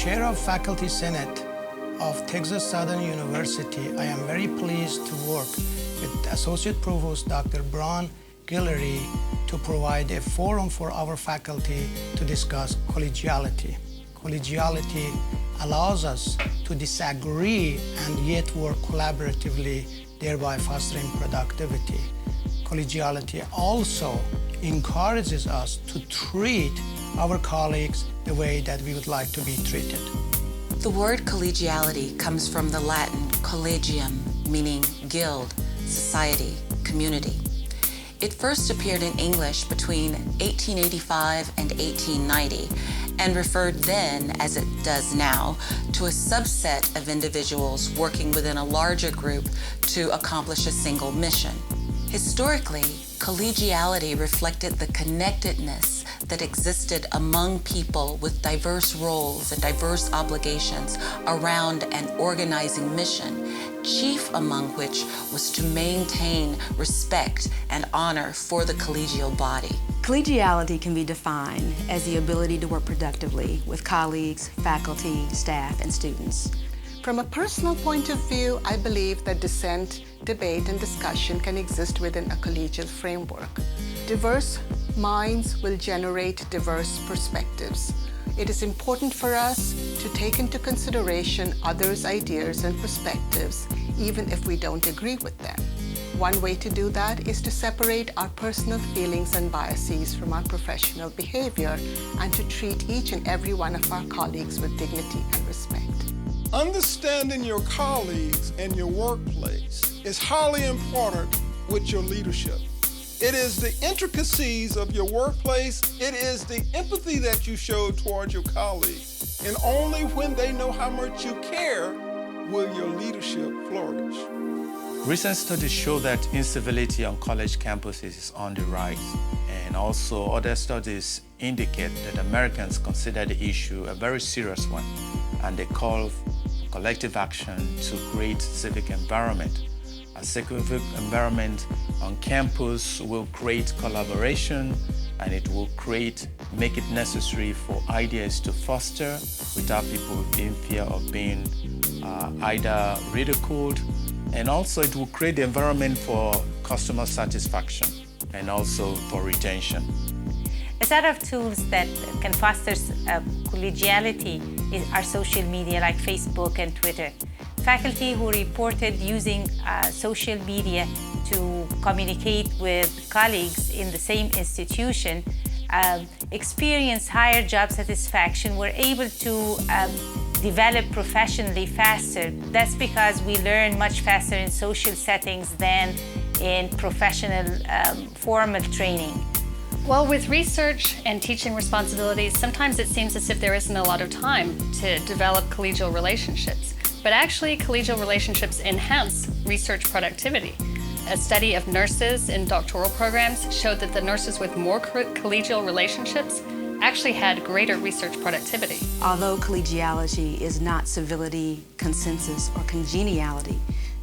Chair of Faculty Senate of Texas Southern University, I am very pleased to work with Associate Provost Dr. Braun Guillory to provide a forum for our faculty to discuss collegiality. Collegiality allows us to disagree and yet work collaboratively, thereby fostering productivity. Collegiality also encourages us to treat our colleagues the way that we would like to be treated. The word collegiality comes from the Latin collegium, meaning guild, society, community. It first appeared in English between 1885 and 1890 and referred then, as it does now, to a subset of individuals working within a larger group to accomplish a single mission. Historically, collegiality reflected the connectedness that existed among people with diverse roles and diverse obligations around an organizing mission, chief among which was to maintain respect and honor for the collegial body. Collegiality can be defined as the ability to work productively with colleagues, faculty, staff, and students. From a personal point of view, I believe that dissent, debate, and discussion can exist within a collegial framework. Diverse minds will generate diverse perspectives. It is important for us to take into consideration others' ideas and perspectives, even if we don't agree with them. One way to do that is to separate our personal feelings and biases from our professional behavior and to treat each and every one of our colleagues with dignity and respect. Understanding your colleagues and your workplace is highly important with your leadership. It is the intricacies of your workplace, it is the empathy that you show towards your colleagues, and only when they know how much you care will your leadership flourish. Recent studies show that incivility on college campuses is on the rise, and also other studies indicate that Americans consider the issue a very serious one, and they call for collective action to create civic environment. A civic environment on campus will create collaboration, and it will make it necessary for ideas to foster without people in fear of being either ridiculed, and also it will create the environment for customer satisfaction and also for retention. A set of tools that can foster collegiality are social media like Facebook and Twitter. Faculty who reported using social media to communicate with colleagues in the same institution experienced higher job satisfaction, were able to develop professionally faster. That's because we learn much faster in social settings than in professional formal training. Well, with research and teaching responsibilities, sometimes it seems as if there isn't a lot of time to develop collegial relationships. But actually, collegial relationships enhance research productivity. A study of nurses in doctoral programs showed that the nurses with more collegial relationships actually had greater research productivity. Although collegiality is not civility, consensus, or congeniality,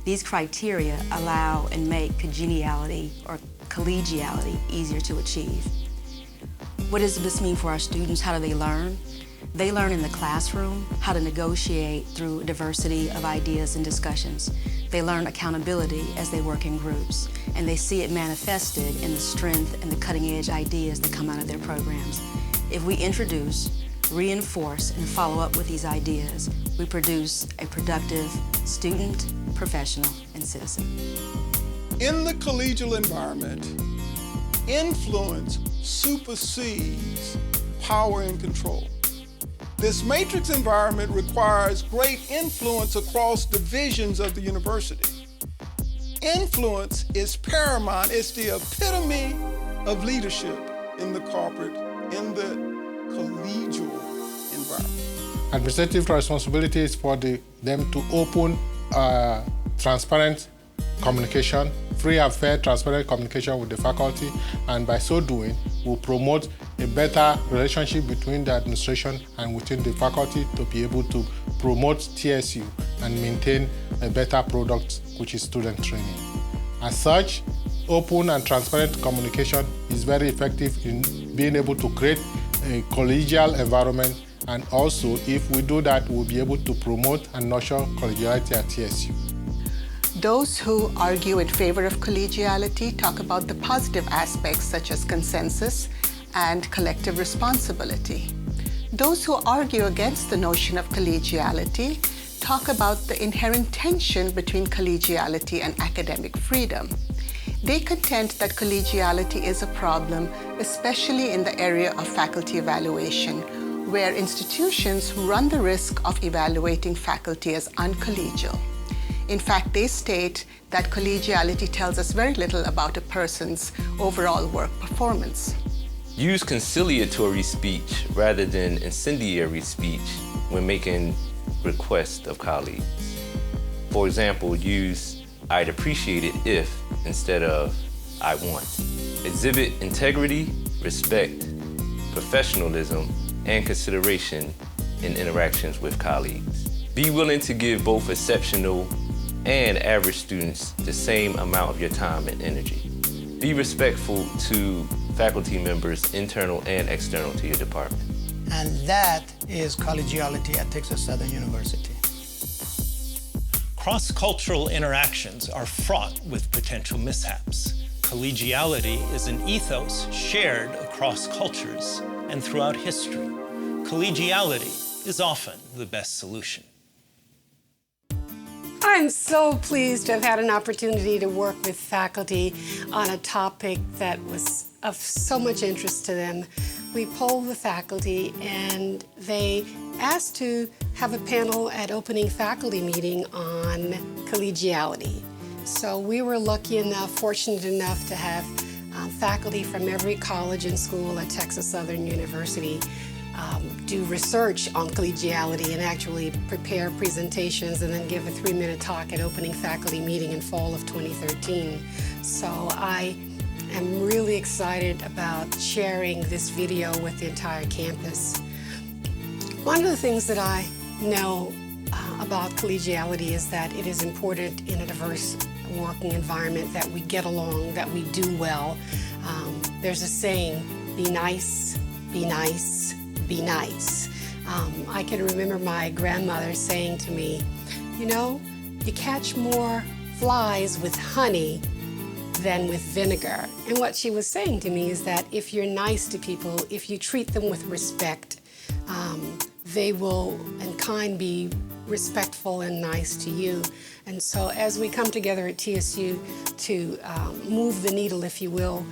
these criteria allow and make congeniality or collegiality easier to achieve. What does this mean for our students? How do they learn? They learn in the classroom how to negotiate through a diversity of ideas and discussions. They learn accountability as they work in groups, and they see it manifested in the strength and the cutting-edge ideas that come out of their programs. If we introduce, reinforce, and follow up with these ideas, we produce a productive student, professional, and citizen. In the collegial environment, influence supersedes power and control. This matrix environment requires great influence across divisions of the university. Influence is paramount. It's the epitome of leadership in the collegial environment. Administrative responsibility is for them to open transparent communication, free and fair, transparent communication with the faculty, and by so doing, we'll promote a better relationship between the administration and within the faculty to be able to promote TSU and maintain a better product, which is student training. As such, open and transparent communication is very effective in being able to create a collegial environment And also, if we do that, we'll be able to promote and nurture collegiality at TSU. Those who argue in favor of collegiality talk about the positive aspects such as consensus and collective responsibility. Those who argue against the notion of collegiality talk about the inherent tension between collegiality and academic freedom. They contend that collegiality is a problem, especially in the area of faculty evaluation, where institutions run the risk of evaluating faculty as uncollegial. In fact, they state that collegiality tells us very little about a person's overall work performance. Use conciliatory speech rather than incendiary speech when making requests of colleagues. For example, use "I'd appreciate it if" instead of "I want." Exhibit integrity, respect, professionalism, and consideration in interactions with colleagues. Be willing to give both exceptional and average students the same amount of your time and energy. Be respectful to faculty members, internal and external to your department. And that is collegiality at Texas Southern University. Cross-cultural interactions are fraught with potential mishaps. Collegiality is an ethos shared across cultures and throughout history. Collegiality is often the best solution. I'm so pleased to have had an opportunity to work with faculty on a topic that was of so much interest to them. We polled the faculty and they asked to have a panel at opening faculty meeting on collegiality. So we were lucky enough, fortunate enough to have faculty from every college and school at Texas Southern University do research on collegiality and actually prepare presentations and then give a 3-minute talk at opening faculty meeting in fall of 2013. So I am really excited about sharing this video with the entire campus. One of the things that I know about collegiality is that it is important in a diverse working environment that we get along, that we do well. There's a saying, be nice, be nice, be nice. I can remember my grandmother saying to me, you know, you catch more flies with honey than with vinegar. And what she was saying to me is that if you're nice to people, if you treat them with respect, they will, in kind, be respectful and nice to you. And so as we come together at TSU to move the needle, if you will,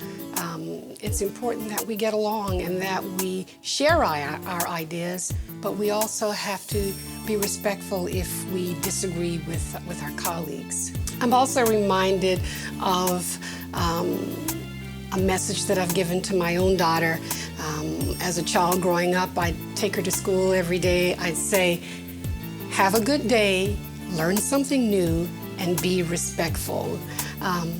it's important that we get along and that we share our ideas, but we also have to be respectful if we disagree with our colleagues. I'm also reminded of a message that I've given to my own daughter. As a child growing up, I'd take her to school every day. I'd say, have a good day, learn something new, and be respectful.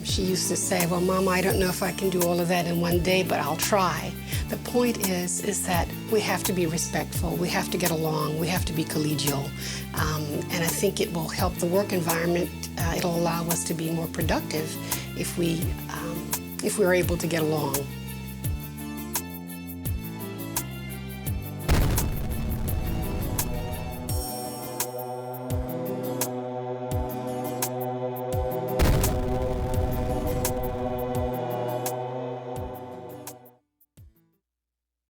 She used to say, well, Mama, I don't know if I can do all of that in one day, but I'll try. The point is that we have to be respectful, we have to get along, we have to be collegial. And I think it will help the work environment. It'll allow us to be more productive if we're able to get along.